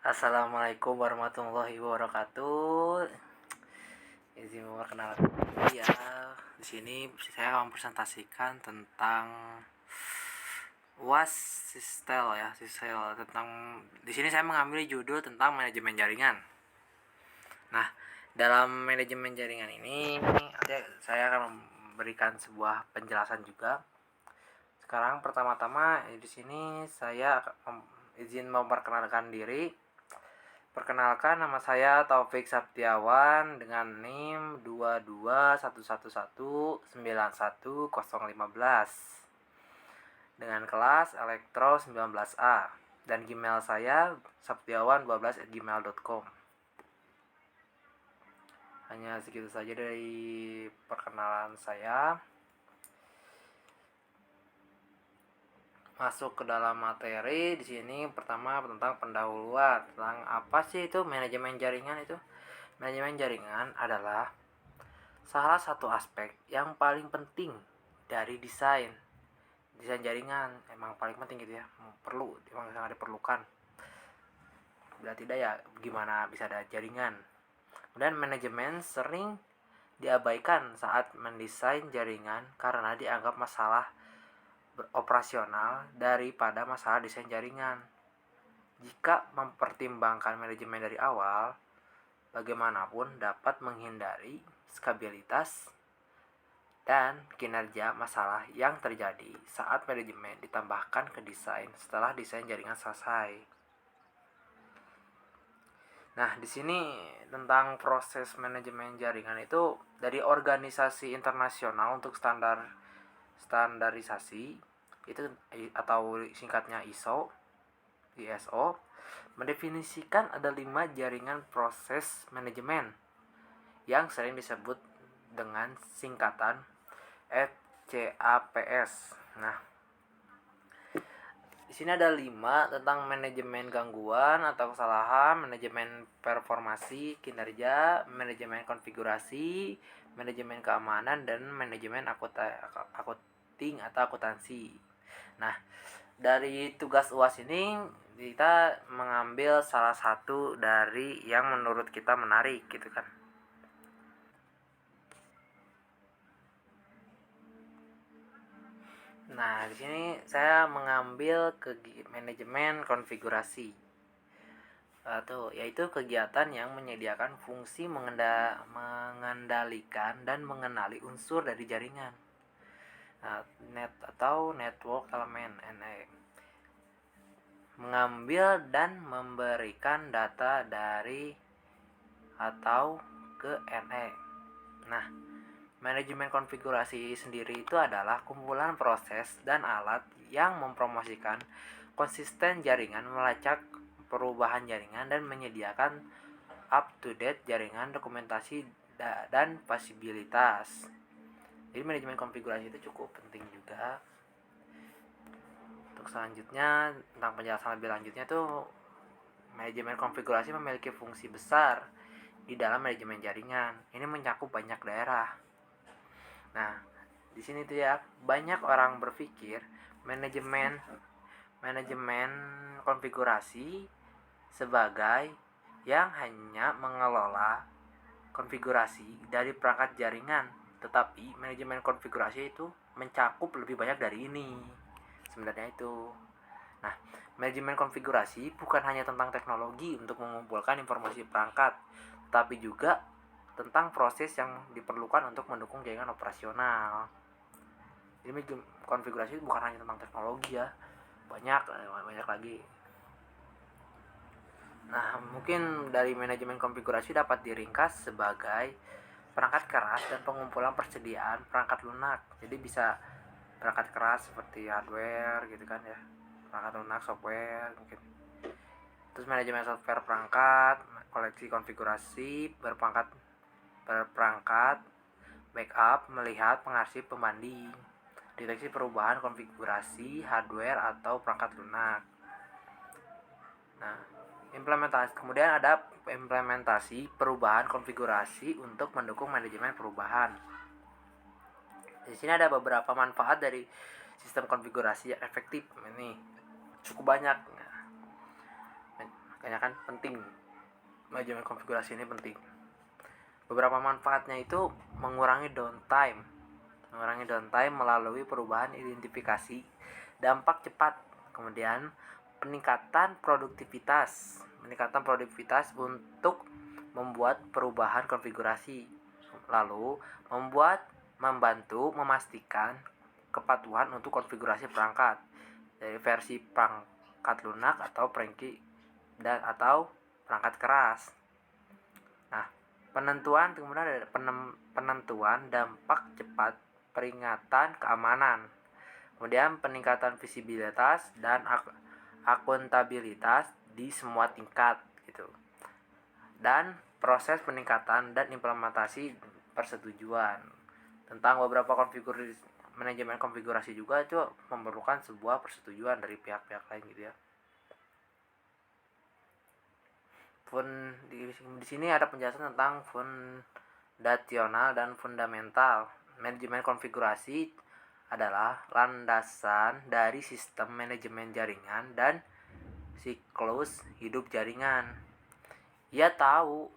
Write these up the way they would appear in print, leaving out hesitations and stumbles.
Assalamualaikum warahmatullahi wabarakatuh. Izin memperkenalkan diri ya. Di sini saya akan presentasikan tentang UAS Sistel ya, Sistel tentang di sini saya mengambil judul tentang manajemen jaringan. Nah, dalam manajemen jaringan ini saya akan memberikan sebuah penjelasan juga. Sekarang pertama-tama di sini saya izin memperkenalkan diri. Perkenalkan, nama saya Taufik Saptiawan dengan NIM 22111919015 dengan kelas Elektro 19A dan Gmail saya saptiawan12@gmail.com. Hanya segitu saja dari perkenalan saya. Masuk ke dalam materi di sini. Pertama tentang pendahuluan tentang apa sih itu manajemen jaringan. Itu manajemen jaringan adalah salah satu aspek yang paling penting dari desain jaringan. Emang paling penting gitu ya, emang sangat diperlukan. Bila tidak ya gimana bisa ada jaringan. Dan manajemen sering diabaikan saat mendesain jaringan karena dianggap masalah operasional daripada masalah desain jaringan. Jika mempertimbangkan manajemen dari awal, bagaimanapun dapat menghindari stabilitas dan kinerja masalah yang terjadi saat manajemen ditambahkan ke desain setelah desain jaringan selesai. Nah, di sini tentang proses manajemen jaringan itu dari organisasi internasional untuk standarisasi itu atau singkatnya ISO mendefinisikan ada 5 jaringan proses manajemen yang sering disebut dengan singkatan FCAPS. Nah, di sini ada 5 tentang manajemen gangguan atau kesalahan, manajemen performasi kinerja, manajemen konfigurasi, manajemen keamanan, dan manajemen accounting atau akuntansi. Nah, dari tugas UAS ini kita mengambil salah satu dari yang menurut kita menarik gitu kan. Nah, di sini saya mengambil manajemen konfigurasi. Yaitu kegiatan yang menyediakan fungsi mengendalikan dan mengenali unsur dari jaringan. Net atau network element NE. Mengambil dan memberikan data dari atau ke NE. Nah, manajemen konfigurasi sendiri itu adalah kumpulan proses dan alat yang mempromosikan konsisten jaringan, melacak perubahan jaringan, dan menyediakan up-to-date jaringan, dokumentasi, dan visibilitas. Jadi manajemen konfigurasi itu cukup penting juga. Untuk selanjutnya, tentang penjelasan lebih lanjutnya tuh, manajemen konfigurasi memiliki fungsi besar di dalam manajemen jaringan. Ini mencakup banyak daerah. Nah, di sini tuh ya, banyak orang berpikir manajemen konfigurasi sebagai yang hanya mengelola konfigurasi dari perangkat jaringan, tetapi manajemen konfigurasi itu mencakup lebih banyak dari ini. Sebenarnya itu. Nah, manajemen konfigurasi bukan hanya tentang teknologi untuk mengumpulkan informasi perangkat, tapi juga tentang proses yang diperlukan untuk mendukung jaringan operasional. Jadi konfigurasi bukan hanya tentang teknologi ya, banyak lagi. Nah, mungkin dari manajemen konfigurasi dapat diringkas sebagai perangkat keras dan pengumpulan persediaan perangkat lunak. Jadi bisa perangkat keras seperti hardware gitu kan ya, perangkat lunak, software mungkin. Terus manajemen software perangkat, koleksi konfigurasi berperangkat, backup, melihat, pengarsip, pembanding, deteksi perubahan konfigurasi hardware atau perangkat lunak. Nah, kemudian ada implementasi perubahan konfigurasi untuk mendukung manajemen perubahan. Di sini ada beberapa manfaat dari sistem konfigurasi yang efektif. Ini cukup banyak. makanya kan penting, manajemen konfigurasi ini penting. Beberapa manfaatnya itu mengurangi downtime melalui perubahan identifikasi dampak cepat, kemudian peningkatan produktivitas untuk membuat perubahan konfigurasi, lalu membantu memastikan kepatuhan untuk konfigurasi perangkat dari versi perangkat lunak atau atau perangkat keras. Nah, kemudian ada penentuan dampak cepat, peringatan keamanan, kemudian peningkatan visibilitas dan akuntabilitas di semua tingkat gitu, dan proses peningkatan dan implementasi persetujuan tentang beberapa manajemen konfigurasi juga itu memerlukan sebuah persetujuan dari pihak-pihak lain gitu ya. Di sini ada penjelasan tentang fondasional dan fundamental. Manajemen konfigurasi adalah landasan dari sistem manajemen jaringan dan siklus hidup jaringan. Ia tahu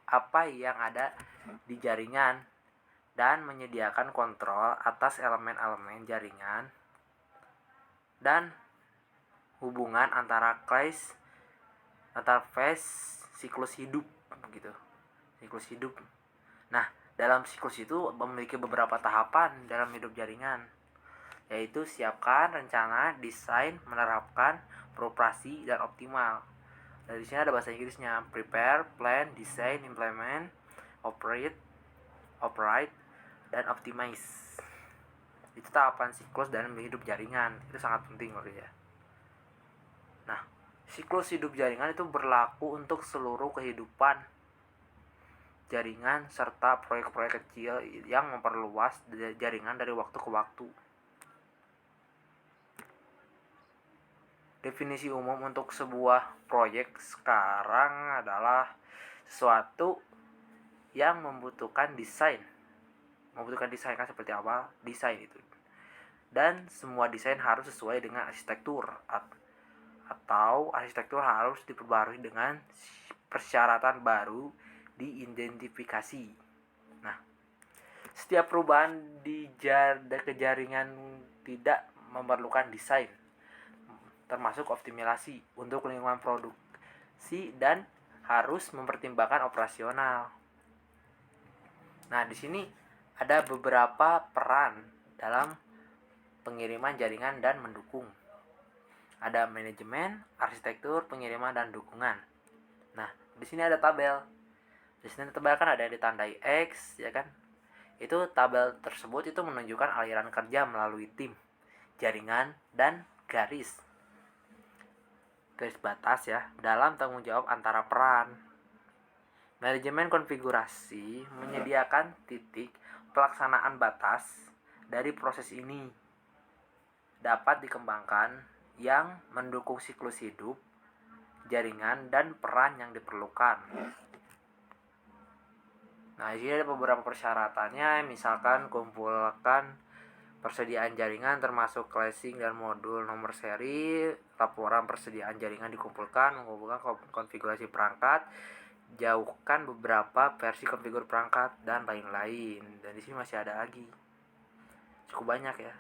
apa yang ada di jaringan dan menyediakan kontrol atas elemen-elemen jaringan dan hubungan antar phase siklus hidup gitu. Siklus hidup. Nah, dalam siklus itu memiliki beberapa tahapan dalam hidup jaringan, yaitu siapkan, rencana, desain, menerapkan, beroperasi, dan optimal. Dari sini ada bahasa Inggrisnya: prepare, plan, design, implement, operate, dan optimize. Itu tahapan siklus dalam hidup jaringan. Itu sangat penting loh ya. Nah, siklus hidup jaringan itu berlaku untuk seluruh kehidupan jaringan serta proyek-proyek kecil yang memperluas jaringan dari waktu ke waktu. Definisi umum untuk sebuah proyek sekarang adalah sesuatu yang membutuhkan desain kan seperti apa desain itu, dan semua desain harus sesuai dengan arsitektur atau arsitektur harus diperbarui dengan persyaratan baru diidentifikasi. Nah, setiap perubahan di jaringan tidak memerlukan desain, termasuk optimalisasi untuk lingkungan produksi, dan harus mempertimbangkan operasional. Nah, di sini ada beberapa peran dalam pengiriman jaringan dan mendukung. Ada manajemen, arsitektur, pengiriman, dan dukungan. Nah, di sini ada tabel. Di sini tabel kan ada yang ditandai X, ya kan? Itu tabel tersebut itu menunjukkan aliran kerja melalui tim, jaringan, dan garis batas ya dalam tanggung jawab antara peran. Manajemen konfigurasi menyediakan titik pelaksanaan batas dari proses ini dapat dikembangkan yang mendukung siklus hidup jaringan dan peran yang diperlukan. Nah, di sini ada beberapa persyaratannya, misalkan kumpulkan persediaan jaringan termasuk classing dan modul nomor seri, laporan persediaan jaringan mengumpulkan konfigurasi perangkat, jauhkan beberapa versi konfigur perangkat, dan lain-lain. Dan di sini masih ada lagi, cukup banyak ya.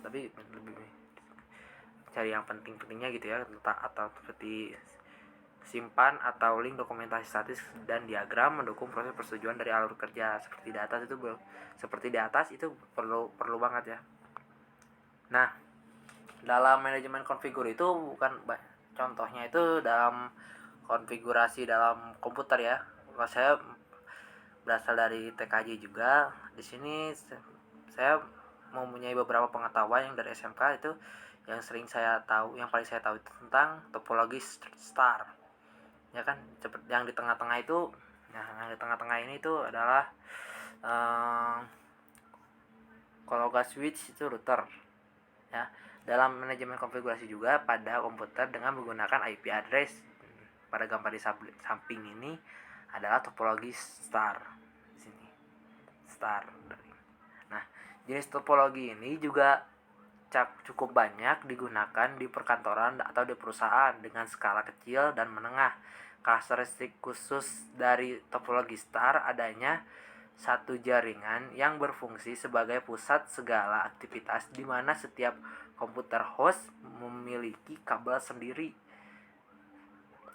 Tapi lebih cari yang penting-pentingnya gitu ya, atau seperti simpan atau link dokumentasi statis dan diagram mendukung proses persetujuan dari alur kerja seperti di atas itu perlu banget ya. Nah, dalam manajemen konfigur itu contohnya itu dalam konfigurasi dalam komputer ya. Kalau saya berasal dari TKJ juga, di sini saya mempunyai beberapa pengetahuan yang dari SMK itu yang paling saya tahu itu tentang topologi star. Ya kan, yang di tengah-tengah itu, yang di tengah-tengah ini itu adalah kalau gas switch itu router ya. Dalam manajemen konfigurasi juga pada komputer dengan menggunakan IP address, pada gambar di samping ini adalah topologi star di sini. Star. Nah, jenis topologi ini juga cukup banyak digunakan di perkantoran atau di perusahaan dengan skala kecil dan menengah. Karakteristik khusus dari topologi star adanya satu jaringan yang berfungsi sebagai pusat segala aktivitas di mana setiap komputer host memiliki kabel sendiri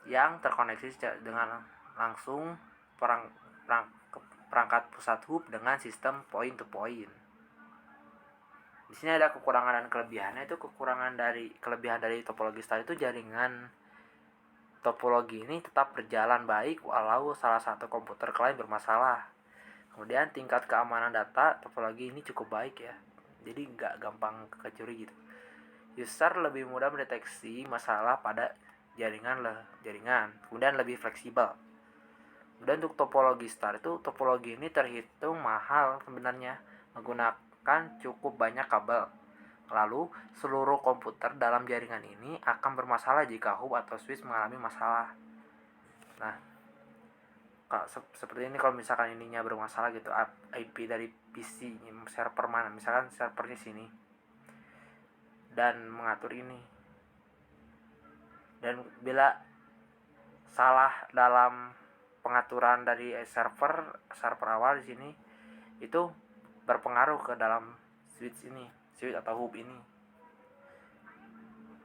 yang terkoneksi dengan langsung perangkat pusat hub dengan sistem point to point. Di sini ada kekurangan dan kelebihannya. Itu kelebihan dari topologi star itu jaringan topologi ini tetap berjalan baik walau salah satu komputer klien bermasalah. Kemudian tingkat keamanan data topologi ini cukup baik ya. Jadi nggak gampang kecuri gitu. User lebih mudah mendeteksi masalah pada jaringan. Kemudian lebih fleksibel. Dan untuk topologi star itu, topologi ini terhitung mahal sebenarnya, menggunakan cukup banyak kabel. Lalu seluruh komputer dalam jaringan ini akan bermasalah jika hub atau switch mengalami masalah. Nah, seperti ini kalau misalkan ininya bermasalah gitu, IP dari PC server mana, misalkan servernya sini, dan mengatur ini. Dan bila salah dalam pengaturan dari server awal di sini, itu berpengaruh ke dalam switch atau hub ini,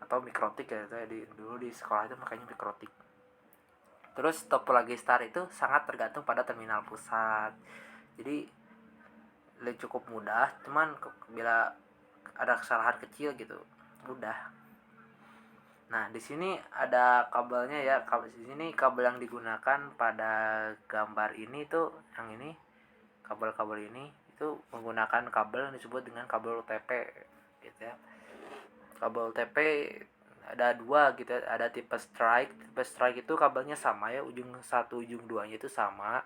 atau mikrotik ya, dulu di sekolah itu makanya mikrotik. Terus topologi star itu sangat tergantung pada terminal pusat, jadi cukup mudah, cuman bila ada kesalahan kecil gitu udah. Nah, di sini ada kabelnya ya. Di sini kabel yang digunakan pada gambar ini tuh, yang ini kabel-kabel ini itu menggunakan kabel yang disebut dengan kabel UTP gitu ya. Kabel UTP ada dua gitu ya. Ada tipe strike. Tipe strike itu kabelnya sama ya, ujung satu ujung duanya itu sama,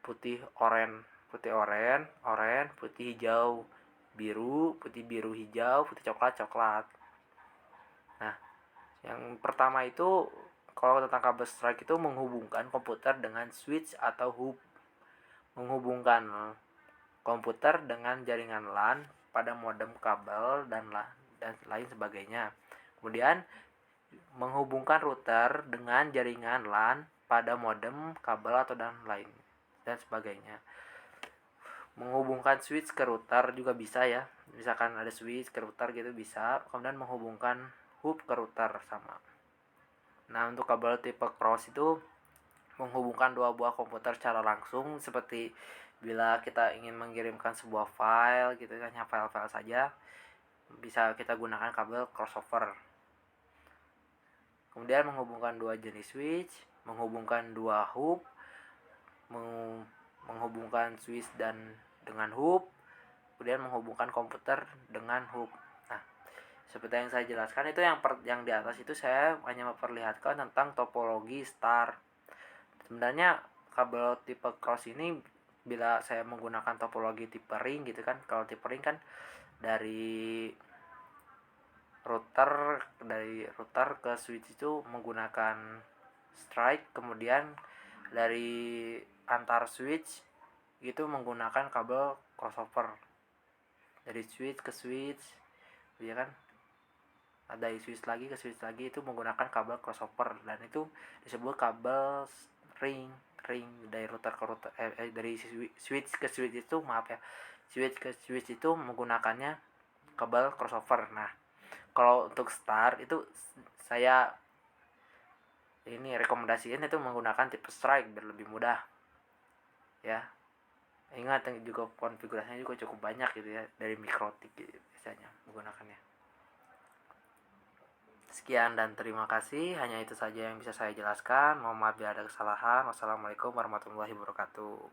putih oranye, putih hijau biru, putih biru hijau, putih coklat. Nah, yang pertama itu kalau tentang kabel strike itu menghubungkan komputer dengan switch atau hub, menghubungkan komputer dengan jaringan LAN pada modem kabel dan lain sebagainya. Kemudian menghubungkan router dengan jaringan LAN pada modem kabel atau dan sebagainya. Menghubungkan switch ke router juga bisa ya, misalkan ada switch ke router gitu bisa. Kemudian menghubungkan hub ke router sama. Nah, untuk kabel tipe cross itu menghubungkan dua buah komputer secara langsung, seperti bila kita ingin mengirimkan sebuah file gitu kan, hanya file-file saja, bisa kita gunakan kabel crossover. Kemudian menghubungkan dua jenis switch, menghubungkan dua hub, menghubungkan switch dan dengan hub, kemudian menghubungkan komputer dengan hub. Nah, seperti yang saya jelaskan itu yang di atas itu saya hanya memperlihatkan tentang topologi star. Sebenarnya kabel tipe cross ini bila saya menggunakan topologi tipe ring gitu kan, kalau tipe ring kan dari router ke switch itu menggunakan strike, kemudian dari antar switch itu menggunakan kabel crossover, dari switch ke switch ya kan, ada switch lagi ke switch lagi, itu menggunakan kabel crossover, dan itu disebut kabel ring dari router ke router, dari switch ke switch itu switch ke switch itu menggunakannya kabel crossover. Nah, kalau untuk star itu saya ini rekomendasiin itu menggunakan tipe strike biar lebih mudah ya. Ingat juga konfigurasinya juga cukup banyak gitu ya, dari mikrotik gitu, biasanya menggunakannya. Sekian dan terima kasih, hanya itu saja yang bisa saya jelaskan. Mohon maaf bila ada kesalahan. Wassalamualaikum warahmatullahi wabarakatuh.